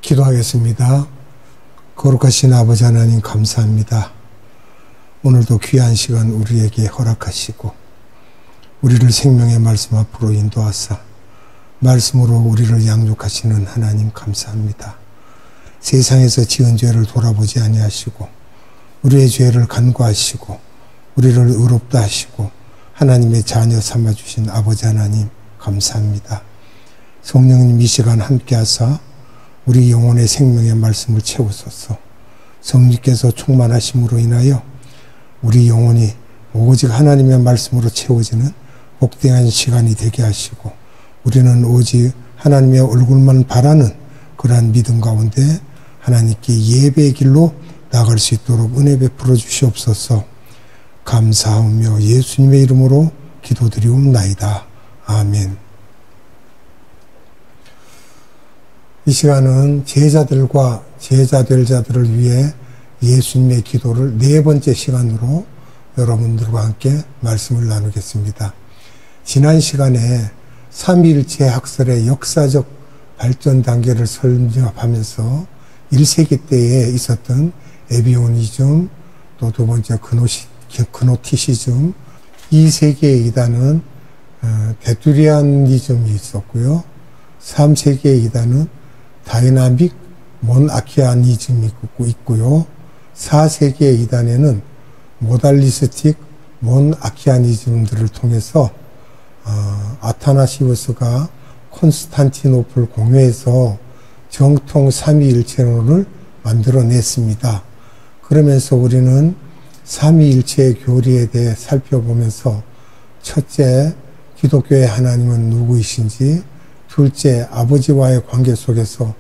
기도하겠습니다. 거룩하신 아버지 하나님 감사합니다. 오늘도 귀한 시간 우리에게 허락하시고 우리를 생명의 말씀 앞으로 인도하사 말씀으로 우리를 양육하시는 하나님 감사합니다. 세상에서 지은 죄를 돌아보지 아니하시고 우리의 죄를 간구하시고 우리를 의롭다 하시고 하나님의 자녀 삼아주신 아버지 하나님 감사합니다. 성령님 이 시간 함께하사 우리 영혼의 생명의 말씀을 채우소서. 성령께서 충만하심으로 인하여 우리 영혼이 오직 하나님의 말씀으로 채워지는 복된 시간이 되게 하시고 우리는 오직 하나님의 얼굴만 바라는 그러한 믿음 가운데 하나님께 예배의 길로 나아갈 수 있도록 은혜 베풀어 주시옵소서. 감사하며 예수님의 이름으로 기도드리옵나이다. 아멘. 이 시간은 제자들과 제자될 자들을 위해 예수님의 기도를 네 번째 시간으로 여러분들과 함께 말씀을 나누겠습니다. 지난 시간에 삼위일체 학설의 역사적 발전 단계를 설명하면서 1세기 때에 있었던 에비오니즘, 또 두 번째 그노티시즘, 2세기에 이단은 데투리안니즘이 있었고요. 3세기에 이단은 다이나믹 몬아키아니즘이 있고요. 4세기의 이단에는 모달리스틱 몬아키아니즘들을 통해서 아타나시우스가 콘스탄티노플 공회에서 정통 삼위일체론을 만들어냈습니다. 그러면서 우리는 삼위일체의 교리에 대해 살펴보면서 첫째, 기독교의 하나님은 누구이신지, 둘째, 아버지와의 관계 속에서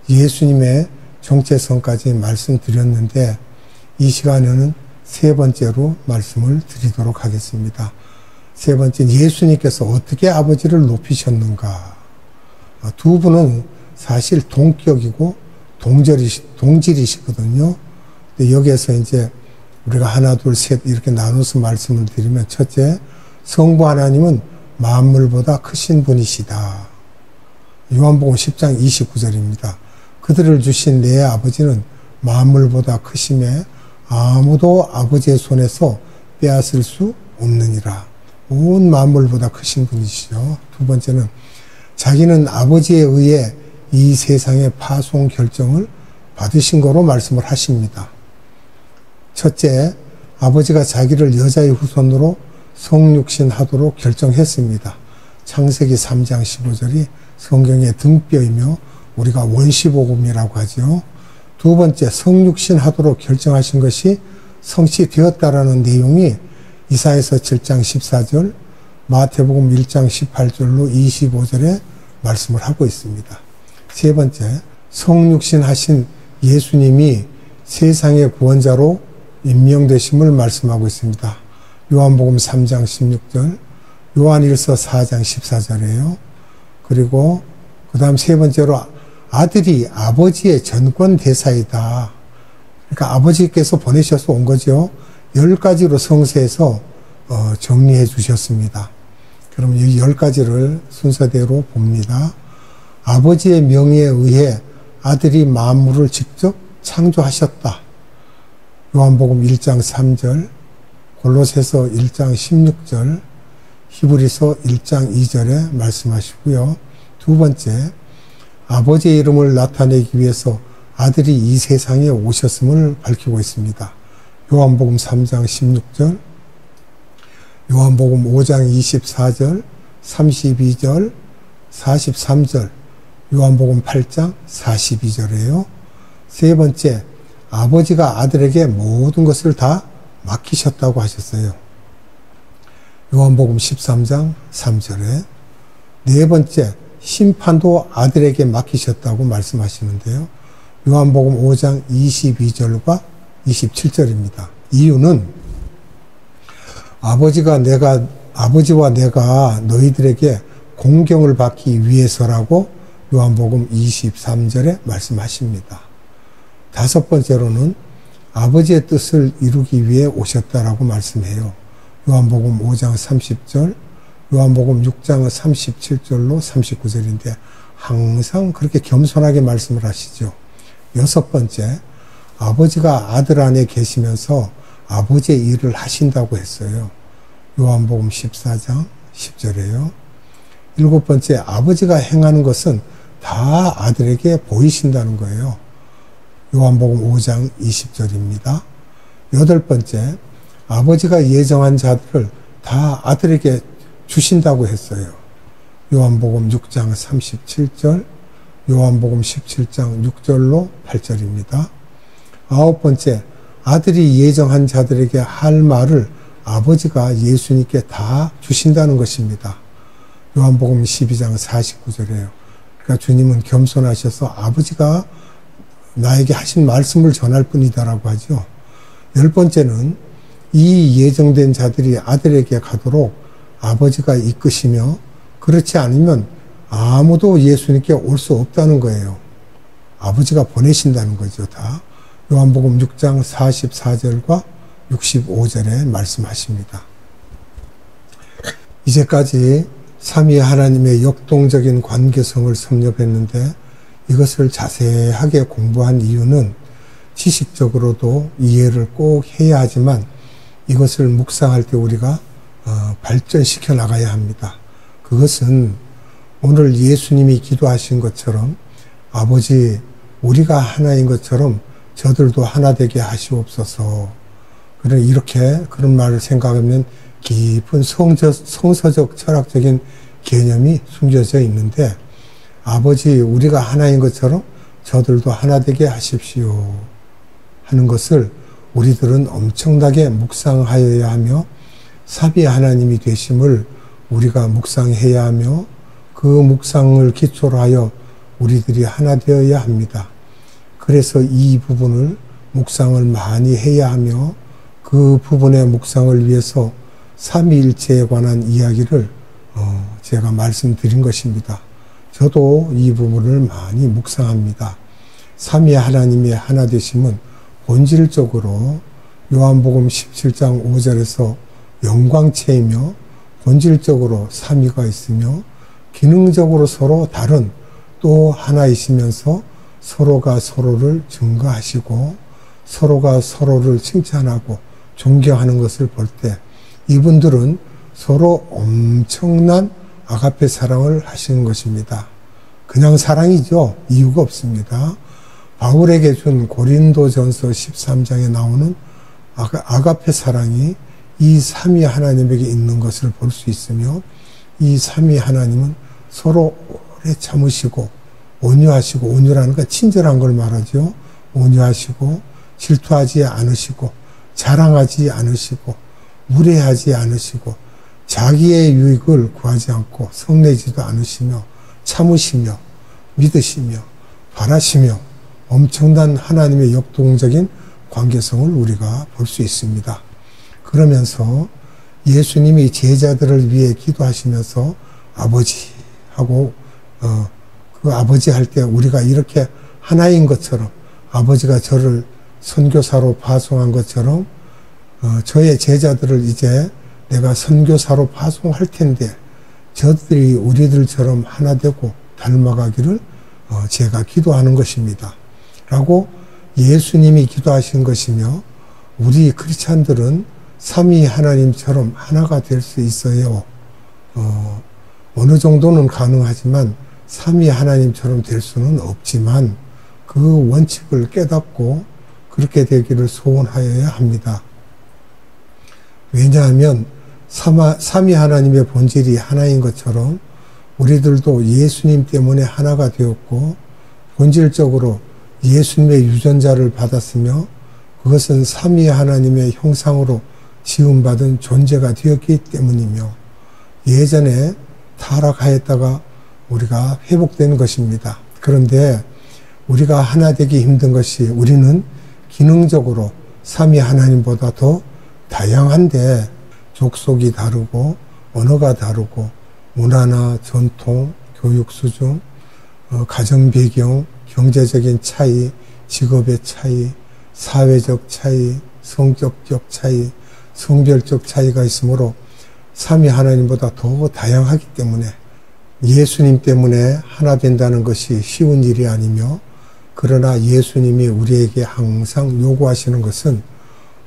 예수님의 정체성까지 말씀드렸는데 이 시간에는 세 번째로 말씀을 드리도록 하겠습니다. 세 번째, 예수님께서 어떻게 아버지를 높이셨는가. 두 분은 사실 동격이고 동질이시거든요. 근데 여기에서 이제 우리가 하나, 둘, 셋 이렇게 나눠서 말씀을 드리면 첫째, 성부 하나님은 만물보다 크신 분이시다. 요한복음 10장 29절입니다. 그들을 주신 내 아버지는 만물보다 크심에 아무도 아버지의 손에서 빼앗을 수 없느니라. 온 만물보다 크신 분이시죠. 두 번째는 자기는 아버지에 의해 이 세상의 파송 결정을 받으신 거로 말씀을 하십니다. 첫째, 아버지가 자기를 여자의 후손으로 성육신하도록 결정했습니다. 창세기 3장 15절이 성경의 등뼈이며 우리가 원시복음이라고 하죠. 두 번째, 성육신하도록 결정하신 것이 성취되었다라는 내용이 이사야서 7장 14절, 마태복음 1장 18절로 25절에 말씀을 하고 있습니다. 세 번째, 성육신하신 예수님이 세상의 구원자로 임명되심을 말씀하고 있습니다. 요한복음 3장 16절, 요한일서 4장 14절이에요. 그리고 그 다음 세 번째로 아들이 아버지의 전권 대사이다. 그러니까 아버지께서 보내셔서 온 거죠. 10가지로 성서에서 정리해 주셨습니다. 그럼 이 10가지를 순서대로 봅니다. 아버지의 명의에 의해 아들이 만물을 직접 창조하셨다. 요한복음 1장 3절, 골로새서 1장 16절, 히브리서 1장 2절에 말씀하시고요. 두 번째, 아버지의 이름을 나타내기 위해서 아들이 이 세상에 오셨음을 밝히고 있습니다. 요한복음 3장 16절, 요한복음 5장 24절, 32절, 43절, 요한복음 8장 42절이에요. 세 번째, 아버지가 아들에게 모든 것을 다 맡기셨다고 하셨어요. 요한복음 13장 3절에. 네 번째, 심판도 아들에게 맡기셨다고 말씀하시는데요. 요한복음 5장 22절과 27절입니다. 이유는 아버지와 내가 너희들에게 공경을 받기 위해서라고 요한복음 23절에 말씀하십니다. 다섯 번째로는 아버지의 뜻을 이루기 위해 오셨다라고 말씀해요. 요한복음 5장 30절, 요한복음 6장 37절로 39절인데 항상 그렇게 겸손하게 말씀을 하시죠. 여섯 번째, 아버지가 아들 안에 계시면서 아버지의 일을 하신다고 했어요. 요한복음 14장 10절에요. 일곱 번째, 아버지가 행하는 것은 다 아들에게 보이신다는 거예요. 요한복음 5장 20절입니다. 여덟 번째, 아버지가 예정한 자들을 다 아들에게 주신다고 했어요. 요한복음 6장 37절, 요한복음 17장 6절로 8절입니다. 아홉 번째, 아들이 예정한 자들에게 할 말을 아버지가 예수님께 다 주신다는 것입니다. 요한복음 12장 49절이에요. 그러니까 주님은 겸손하셔서 아버지가 나에게 하신 말씀을 전할 뿐이다라고 하죠. 열 번째는 이 예정된 자들이 아들에게 가도록 아버지가 이끄시며 그렇지 않으면 아무도 예수님께 올 수 없다는 거예요. 아버지가 보내신다는 거죠, 다. 요한복음 6장 44절과 65절에 말씀하십니다. 이제까지 삼위 하나님의 역동적인 관계성을 섭렵했는데 이것을 자세하게 공부한 이유는 지식적으로도 이해를 꼭 해야 하지만 이것을 묵상할 때 우리가 발전시켜 나가야 합니다. 그것은 오늘 예수님이 기도하신 것처럼 아버지 우리가 하나인 것처럼 저들도 하나 되게 하시옵소서. 이렇게 그런 말을 생각하면 깊은 성서적 철학적인 개념이 숨겨져 있는데 아버지 우리가 하나인 것처럼 저들도 하나 되게 하십시오 하는 것을 우리들은 엄청나게 묵상하여야 하며 삼위 하나님이 되심을 우리가 묵상해야 하며 그 묵상을 기초로 하여 우리들이 하나 되어야 합니다. 그래서 이 부분을 묵상을 많이 해야 하며 그 부분의 묵상을 위해서 삼위일체에 관한 이야기를 제가 말씀드린 것입니다. 저도 이 부분을 많이 묵상합니다. 삼위 하나님의 하나 되심은 본질적으로 요한복음 17장 5절에서 영광체이며 본질적으로 삼위가 있으며 기능적으로 서로 다른 또 하나이시면서 서로가 서로를 증거하시고 서로가 서로를 칭찬하고 존경하는 것을 볼 때 이분들은 서로 엄청난 아가페 사랑을 하시는 것입니다. 그냥 사랑이죠. 이유가 없습니다. 바울에게 준 고린도전서 13장에 나오는 아가페 사랑이 이 삼위 하나님에게 있는 것을 볼 수 있으며 이 삼위 하나님은 서로 오래 참으시고 온유하시고 온유라는 건 친절한 걸 말하죠. 온유하시고 질투하지 않으시고 자랑하지 않으시고 무례하지 않으시고 자기의 유익을 구하지 않고 성내지도 않으시며 참으시며 믿으시며 바라시며 엄청난 하나님의 역동적인 관계성을 우리가 볼 수 있습니다. 그러면서 예수님이 제자들을 위해 기도하시면서 아버지 하고 그 아버지 할 때 우리가 이렇게 하나인 것처럼 아버지가 저를 선교사로 파송한 것처럼 저의 제자들을 이제 내가 선교사로 파송할 텐데 저들이 우리들처럼 하나 되고 닮아가기를 제가 기도하는 것입니다. 라고 예수님이 기도하신 것이며 우리 크리스찬들은 삼위 하나님처럼 하나가 될 수 있어요. 어느 정도는 가능하지만 삼위 하나님처럼 될 수는 없지만 그 원칙을 깨닫고 그렇게 되기를 소원하여야 합니다. 왜냐하면 삼위 하나님의 본질이 하나인 것처럼 우리들도 예수님 때문에 하나가 되었고 본질적으로 예수님의 유전자를 받았으며 그것은 삼위 하나님의 형상으로 지음받은 존재가 되었기 때문이며 예전에 타락하였다가 우리가 회복된 것입니다. 그런데 우리가 하나 되기 힘든 것이 우리는 기능적으로 삼위 하나님보다 더 다양한데 족속이 다르고 언어가 다르고 문화나 전통, 교육 수준, 가정 배경, 경제적인 차이, 직업의 차이, 사회적 차이, 성격적 차이, 성별적 차이가 있으므로 삼위 하나님보다 더 다양하기 때문에 예수님 때문에 하나 된다는 것이 쉬운 일이 아니며, 그러나 예수님이 우리에게 항상 요구하시는 것은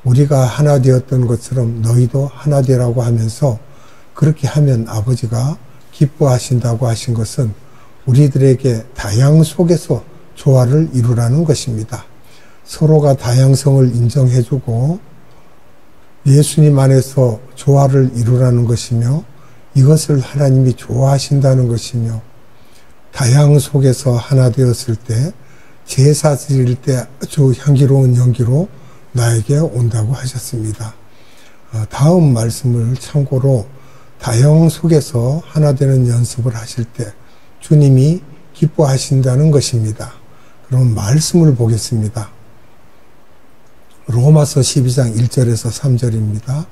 우리가 하나 되었던 것처럼 너희도 하나 되라고 하면서, 그렇게 하면 아버지가 기뻐하신다고 하신 것은 우리들에게 다양 속에서 조화를 이루라는 것입니다. 서로가 다양성을 인정해주고 예수님 안에서 조화를 이루라는 것이며, 이것을 하나님이 좋아하신다는 것이며, 다양 속에서 하나 되었을 때 제사 드릴 때 아주 향기로운 연기로 나에게 온다고 하셨습니다. 다음 말씀을 참고로 다양 속에서 하나 되는 연습을 하실 때 주님이 기뻐하신다는 것입니다. 그럼 말씀을 보겠습니다. 로마서 12장 1절에서 3절입니다.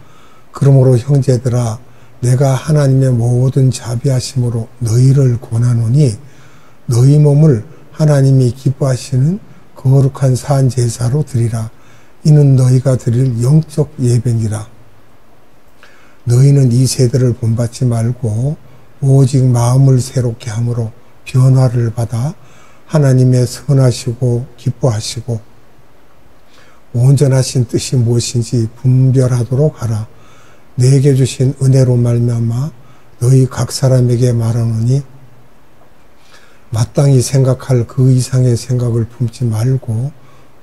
그러므로 형제들아, 내가 하나님의 모든 자비하심으로 너희를 권하노니 너희 몸을 하나님이 기뻐하시는 거룩한 산 제사로 드리라. 이는 너희가 드릴 영적 예배니라. 너희는 이 세대를 본받지 말고 오직 마음을 새롭게 함으로 변화를 받아 하나님의 선하시고 기뻐하시고 온전하신 뜻이 무엇인지 분별하도록 하라. 내게 주신 은혜로 말미암아 너희 각 사람에게 말하노니 마땅히 생각할 그 이상의 생각을 품지 말고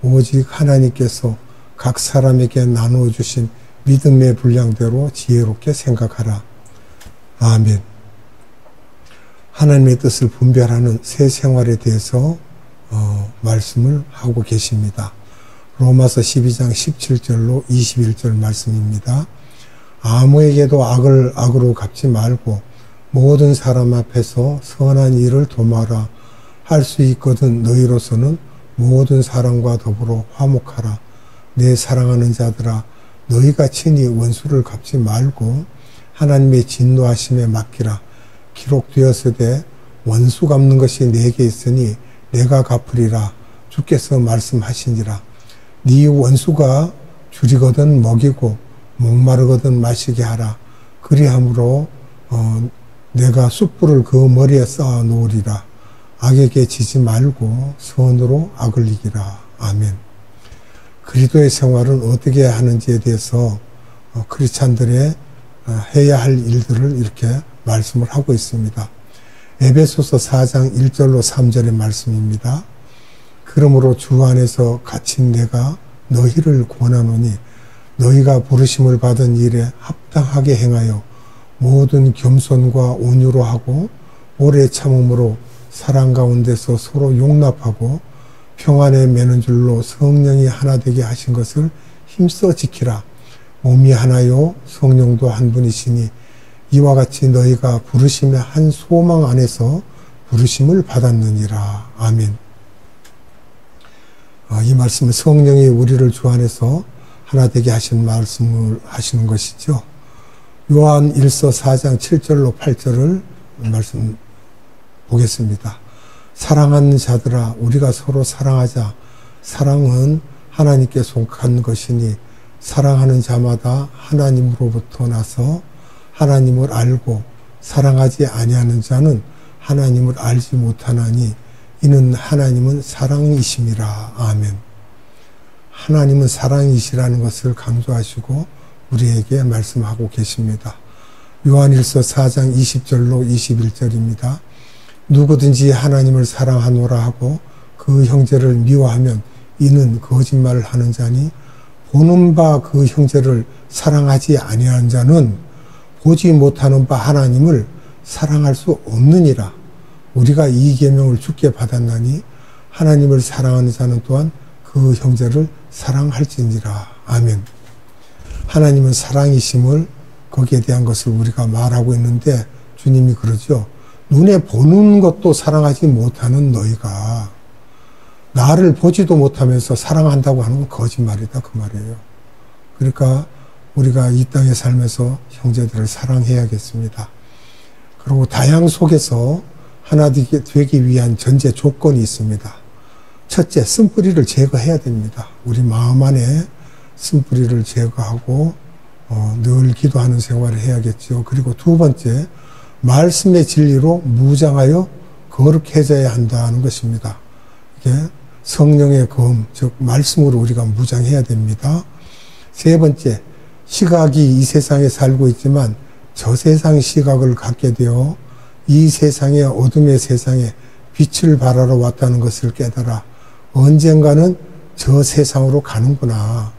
오직 하나님께서 각 사람에게 나누어 주신 믿음의 분량대로 지혜롭게 생각하라. 아멘. 하나님의 뜻을 분별하는 새 생활에 대해서 말씀을 하고 계십니다. 로마서 12장 17절로 21절 말씀입니다. 아무에게도 악을 악으로 갚지 말고 모든 사람 앞에서 선한 일을 도모하라. 할 수 있거든 너희로서는 모든 사람과 더불어 화목하라. 내 사랑하는 자들아, 너희가 친히 원수를 갚지 말고 하나님의 진노하심에 맡기라. 기록되었으되 원수 갚는 것이 내게 있으니 내가 갚으리라. 주께서 말씀하시니라. 네 원수가 줄이거든 먹이고 목마르거든 마시게 하라. 그리함으로 내가 숯불을 그 머리에 쌓아 놓으리라. 악에게 지지 말고 선으로 악을 이기라. 아멘. 그리스도의 생활은 어떻게 하는지에 대해서 크리스찬들의 해야 할 일들을 이렇게 말씀을 하고 있습니다. 에베소서 4장 1절로 3절의 말씀입니다. 그러므로 주 안에서 갇힌 내가 너희를 권하노니 너희가 부르심을 받은 일에 합당하게 행하여 모든 겸손과 온유로 하고 오래 참음으로 사랑 가운데서 서로 용납하고 평안에 매는 줄로 성령이 하나 되게 하신 것을 힘써 지키라. 몸이 하나요 성령도 한 분이시니 이와 같이 너희가 부르심의 한 소망 안에서 부르심을 받았느니라. 아멘. 이 말씀은 성령이 우리를 주 안에서 하나 되게 하신 말씀을 하시는 것이죠. 요한 1서 4장 7절로 8절을 말씀 보겠습니다. 사랑하는 자들아, 우리가 서로 사랑하자. 사랑은 하나님께 속한 것이니 사랑하는 자마다 하나님으로부터 나서 하나님을 알고 사랑하지 아니하는 자는 하나님을 알지 못하나니 이는 하나님은 사랑이심이라. 아멘. 하나님은 사랑이시라는 것을 강조하시고 우리에게 말씀하고 계십니다. 요한일서 4장 20절로 21절입니다. 누구든지 하나님을 사랑하노라 하고 그 형제를 미워하면 이는 거짓말을 하는 자니 보는 바 그 형제를 사랑하지 아니하는 자는 보지 못하는 바 하나님을 사랑할 수 없느니라. 우리가 이 계명을 주께 받았나니 하나님을 사랑하는 자는 또한 그 형제를 사랑할지니라. 아멘. 하나님은 사랑이심을 거기에 대한 것을 우리가 말하고 있는데 주님이 그러죠. 눈에 보는 것도 사랑하지 못하는 너희가 나를 보지도 못하면서 사랑한다고 하는 건 거짓말이다 그 말이에요. 그러니까 우리가 이 땅에 살면서 형제들을 사랑해야겠습니다. 그리고 다양 속에서 하나 되기 위한 전제 조건이 있습니다. 첫째, 쓴뿌리를 제거해야 됩니다. 우리 마음 안에 쓴뿌리를 제거하고 늘 기도하는 생활을 해야겠죠. 그리고 두 번째, 말씀의 진리로 무장하여 거룩해져야 한다는 것입니다. 이게 성령의 검, 즉 말씀으로 우리가 무장해야 됩니다. 세 번째, 시각이 이 세상에 살고 있지만 저 세상 시각을 갖게 되어 이 세상의 어둠의 세상에 빛을 발하러 왔다는 것을 깨달아 언젠가는 저 세상으로 가는구나.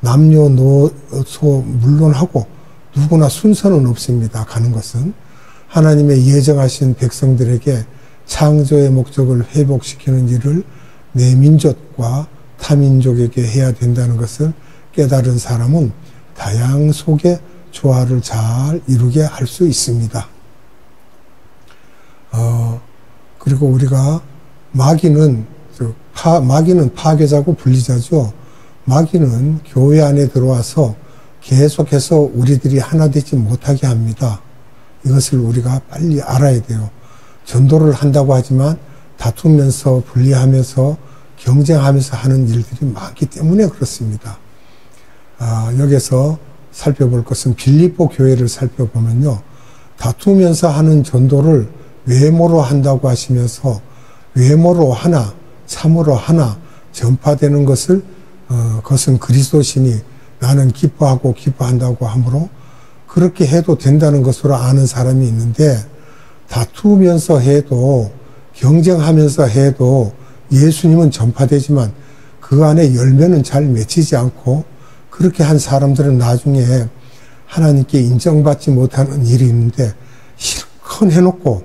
남녀노소 물론하고 누구나 순서는 없습니다. 가는 것은 하나님의 예정하신 백성들에게 창조의 목적을 회복시키는 일을 내 민족과 타민족에게 해야 된다는 것을 깨달은 사람은 다양 속에 조화를 잘 이루게 할 수 있습니다. 그리고 우리가 마귀는 파괴자고 분리자죠. 마귀는 교회 안에 들어와서 계속해서 우리들이 하나 되지 못하게 합니다. 이것을 우리가 빨리 알아야 돼요. 전도를 한다고 하지만 다투면서 분리하면서 경쟁하면서 하는 일들이 많기 때문에 그렇습니다. 여기서 살펴볼 것은 빌립보 교회를 살펴보면요. 다투면서 하는 전도를 외모로 한다고 하시면서 외모로 하나, 참으로 하나 전파되는 것을 그것은 그리스도시니 나는 기뻐하고 기뻐한다고 하므로 그렇게 해도 된다는 것으로 아는 사람이 있는데 다투면서 해도 경쟁하면서 해도 예수님은 전파되지만 그 안에 열매는 잘 맺히지 않고 그렇게 한 사람들은 나중에 하나님께 인정받지 못하는 일이 있는데 실컷 해놓고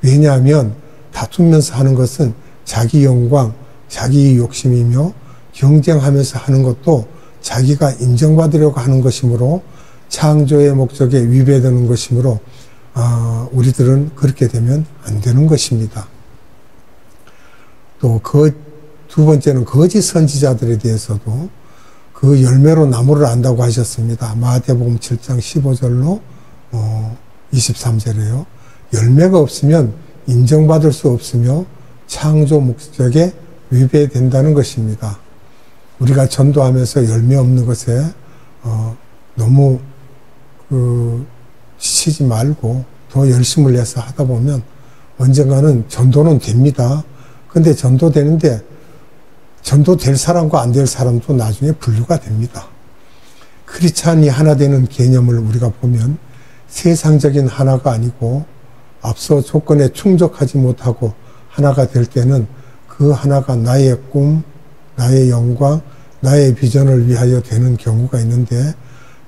왜냐하면 다투면서 하는 것은 자기 영광, 자기 욕심이며 경쟁하면서 하는 것도 자기가 인정받으려고 하는 것이므로 창조의 목적에 위배되는 것이므로 우리들은 그렇게 되면 안 되는 것입니다. 또 두 번째는 거짓 선지자들에 대해서도 그 열매로 나무를 안다고 하셨습니다. 마태복음 7장 15절로 23절에요. 열매가 없으면 인정받을 수 없으며 창조 목적에 위배된다는 것입니다. 우리가 전도하면서 열매 없는 것에 너무 지치지 말고 더 열심을 내서 하다 보면 언젠가는 전도는 됩니다. 근데 전도되는데 전도될 사람과 안 될 사람도 나중에 분류가 됩니다. 크리스찬이 하나 되는 개념을 우리가 보면 세상적인 하나가 아니고 앞서 조건에 충족하지 못하고 하나가 될 때는 그 하나가 나의 꿈, 나의 영광, 나의 비전을 위하여 되는 경우가 있는데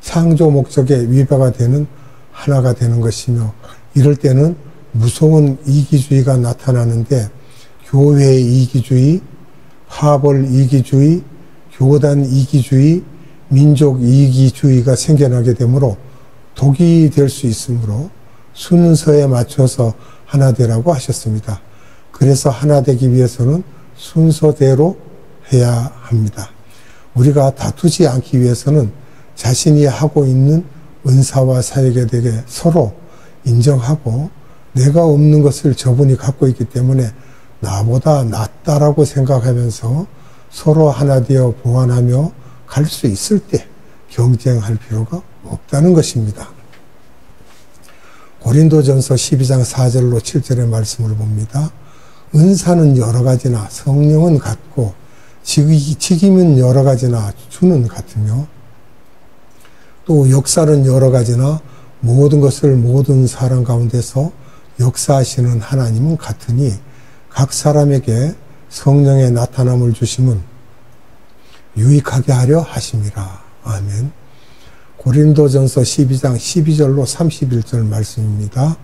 창조 목적에 위배가 되는 하나가 되는 것이며 이럴 때는 무서운 이기주의가 나타나는데 교회의 이기주의, 파벌 이기주의, 교단 이기주의, 민족 이기주의가 생겨나게 되므로 독이 될 수 있으므로 순서에 맞춰서 하나 되라고 하셨습니다. 그래서 하나 되기 위해서는 순서대로 해야 합니다. 우리가 다투지 않기 위해서는 자신이 하고 있는 은사와 사역에 대해 서로 인정하고 내가 없는 것을 저분이 갖고 있기 때문에 나보다 낫다라고 생각하면서 서로 하나 되어 보완하며 갈 수 있을 때 경쟁할 필요가 없다는 것입니다. 고린도전서 12장 4절로 7절의 말씀을 봅니다. 은사는 여러 가지나 성령은 같고 직임은 여러 가지나 주는 같으며 또 역사는 여러 가지나 모든 것을 모든 사람 가운데서 역사하시는 하나님은 같으니 각 사람에게 성령의 나타남을 주심은 유익하게 하려 하심이라. 아멘. 고린도전서 12장 12절로 31절 말씀입니다.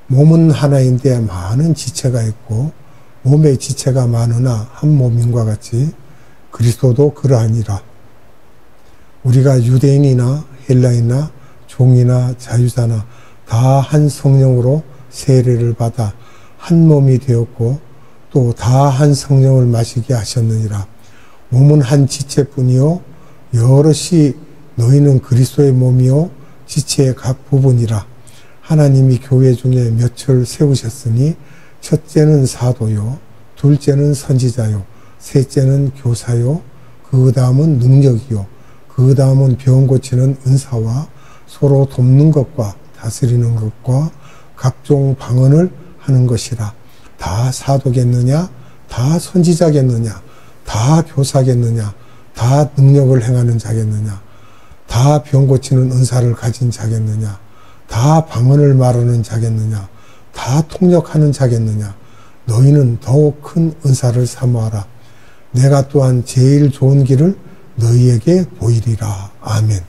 몸은 하나인데 많은 지체가 있고 몸의 지체가 많으나 한 몸인과 같이 그리스도도 그러하니라. 우리가 유대인이나 헬라인이나 종이나 자유자나 다 한 성령으로 세례를 받아 한 몸이 되었고 또 다 한 성령을 마시게 하셨느니라. 몸은 한 지체뿐이요 여럿이 너희는 그리스도의 몸이요 지체의 각 부분이라. 하나님이 교회 중에 몇을 세우셨으니 첫째는 사도요, 둘째는 선지자요, 셋째는 교사요, 그 다음은 능력이요, 그 다음은 병 고치는 은사와 서로 돕는 것과 다스리는 것과 각종 방언을 하는 것이라. 다 사도겠느냐? 다 선지자겠느냐? 다 교사겠느냐? 다 능력을 행하는 자겠느냐? 다 병 고치는 은사를 가진 자겠느냐? 다 방언을 말하는 자겠느냐? 다 통역하는 자겠느냐? 너희는 더욱 큰 은사를 사모하라. 내가 또한 제일 좋은 길을 너희에게 보이리라. 아멘.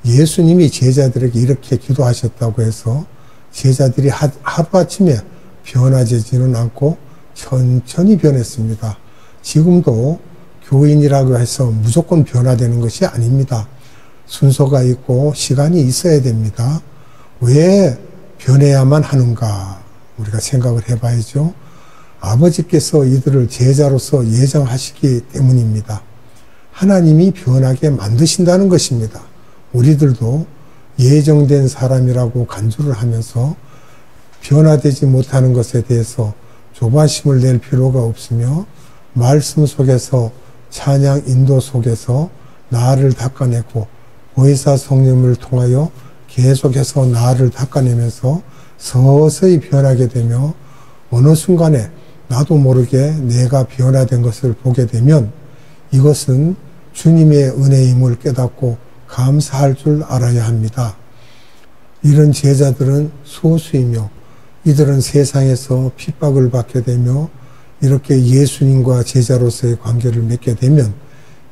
예수님이 제자들에게 이렇게 기도하셨다고 해서 제자들이 하루아침에 변화되지는 않고 천천히 변했습니다. 지금도 교인이라고 해서 무조건 변화되는 것이 아닙니다. 순서가 있고 시간이 있어야 됩니다. 왜 변해야만 하는가? 우리가 생각을 해봐야죠. 아버지께서 이들을 제자로서 예정하시기 때문입니다. 하나님이 변하게 만드신다는 것입니다. 우리들도 예정된 사람이라고 간주를 하면서 변화되지 못하는 것에 대해서 조바심을 낼 필요가 없으며 말씀 속에서 찬양 인도 속에서 나를 닦아내고 보혜사 성령을 통하여 계속해서 나를 닦아내면서 서서히 변하게 되며 어느 순간에 나도 모르게 내가 변화된 것을 보게 되면 이것은 주님의 은혜임을 깨닫고 감사할 줄 알아야 합니다. 이런 제자들은 소수이며 이들은 세상에서 핍박을 받게 되며 이렇게 예수님과 제자로서의 관계를 맺게 되면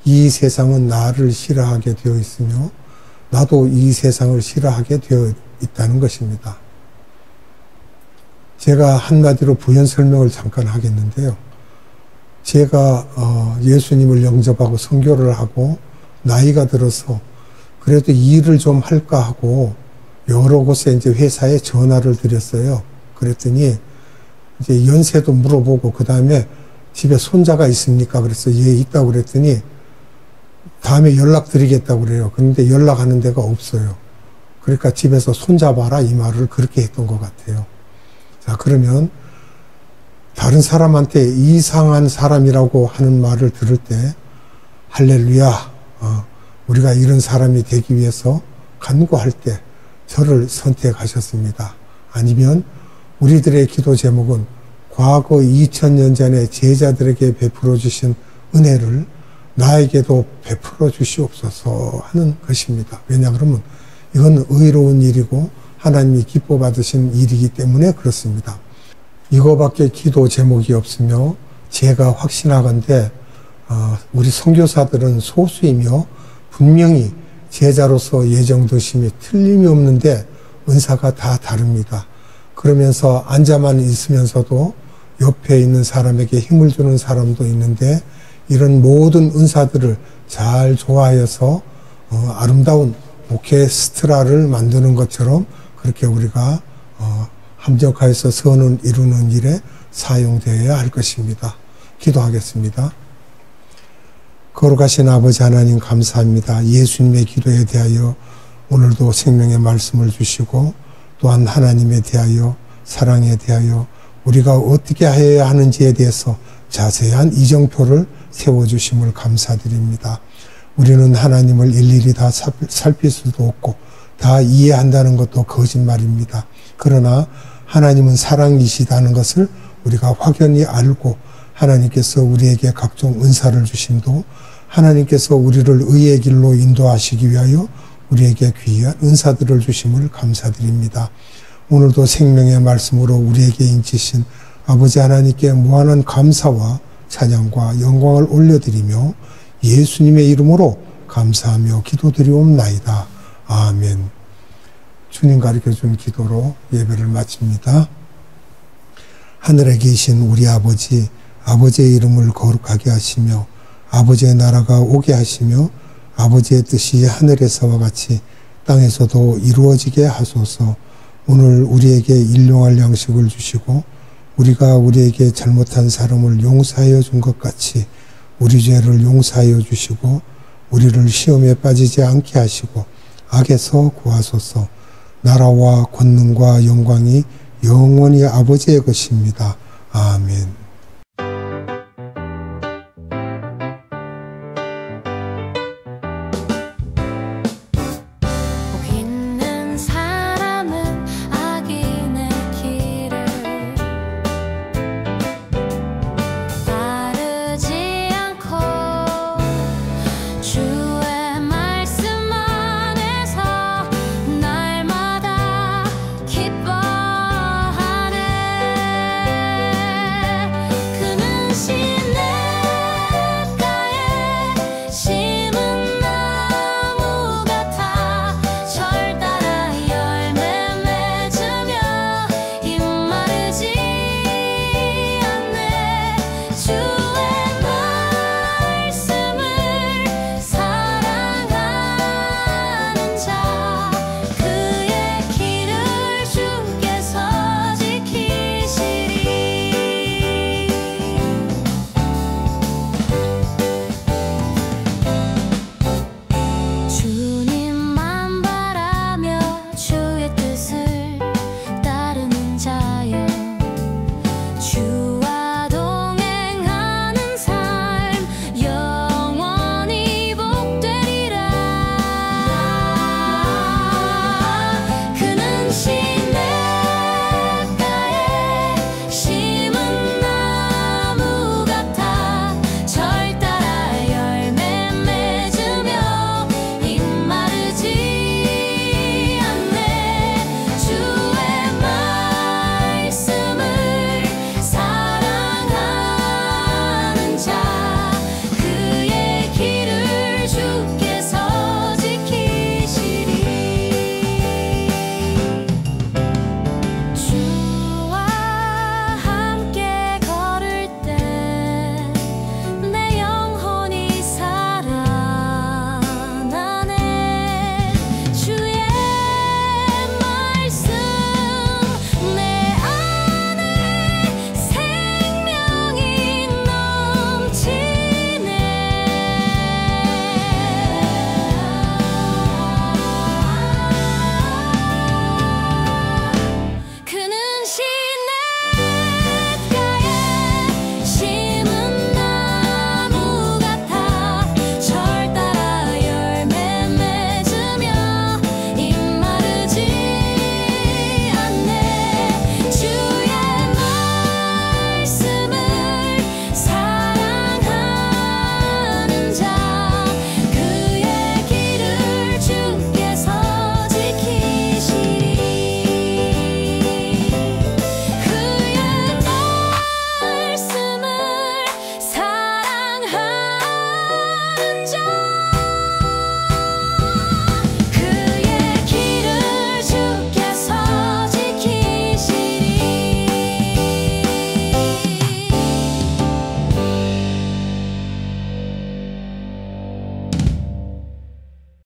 이 세상은 나를 싫어하게 되어 있으며 나도 이 세상을 싫어하게 되어 있다는 것입니다. 제가 한마디로 부연 설명을 잠깐 하겠는데요. 제가 예수님을 영접하고 선교를 하고 나이가 들어서 그래도 일을 좀 할까 하고 여러 곳에 이제 회사에 전화를 드렸어요. 그랬더니 이제 연세도 물어보고 그 다음에 집에 손자가 있습니까? 그래서 예, 있다고 그랬더니 다음에 연락드리겠다고 그래요. 그런데 연락하는 데가 없어요. 그러니까 집에서 손잡아라 이 말을 그렇게 했던 것 같아요. 자, 그러면 다른 사람한테 이상한 사람이라고 하는 말을 들을 때 할렐루야, 우리가 이런 사람이 되기 위해서 간구할 때 저를 선택하셨습니다. 아니면 우리들의 기도 제목은 과거 2000년 전에 제자들에게 베풀어 주신 은혜를 나에게도 베풀어 주시옵소서 하는 것입니다. 왜냐 그러면 이건 의로운 일이고 하나님이 기뻐 받으신 일이기 때문에 그렇습니다. 이거밖에 기도 제목이 없으며 제가 확신하건대 우리 선교사들은 소수이며 분명히 제자로서 예정되심이 틀림이 없는데 은사가 다 다릅니다. 그러면서 앉아만 있으면서도 옆에 있는 사람에게 힘을 주는 사람도 있는데 이런 모든 은사들을 잘 조화해서 아름다운 오케스트라를 만드는 것처럼 그렇게 우리가 합력하여서 선을 이루는 일에 사용되어야 할 것입니다. 기도하겠습니다. 거룩하신 아버지 하나님 감사합니다. 예수님의 기도에 대하여 오늘도 생명의 말씀을 주시고 또한 하나님에 대하여 사랑에 대하여 우리가 어떻게 해야 하는지에 대해서 자세한 이정표를 세워주심을 감사드립니다. 우리는 하나님을 일일이 다 살필 수도 없고 다 이해한다는 것도 거짓말입니다. 그러나 하나님은 사랑이시다는 것을 우리가 확연히 알고 하나님께서 우리에게 각종 은사를 주심도 하나님께서 우리를 의의 길로 인도하시기 위하여 우리에게 귀한 은사들을 주심을 감사드립니다. 오늘도 생명의 말씀으로 우리에게 인치신 아버지 하나님께 무한한 감사와 찬양과 영광을 올려드리며 예수님의 이름으로 감사하며 기도드리옵나이다. 아멘. 주님 가르쳐준 기도로 예배를 마칩니다. 하늘에 계신 우리 아버지, 아버지의 이름을 거룩하게 하시며 아버지의 나라가 오게 하시며 아버지의 뜻이 하늘에서와 같이 땅에서도 이루어지게 하소서. 오늘 우리에게 일용할 양식을 주시고 우리가 우리에게 잘못한 사람을 용서하여 준 것 같이 우리 죄를 용서하여 주시고 우리를 시험에 빠지지 않게 하시고 악에서 구하소서. 나라와 권능과 영광이 영원히 아버지의 것입니다. 아멘.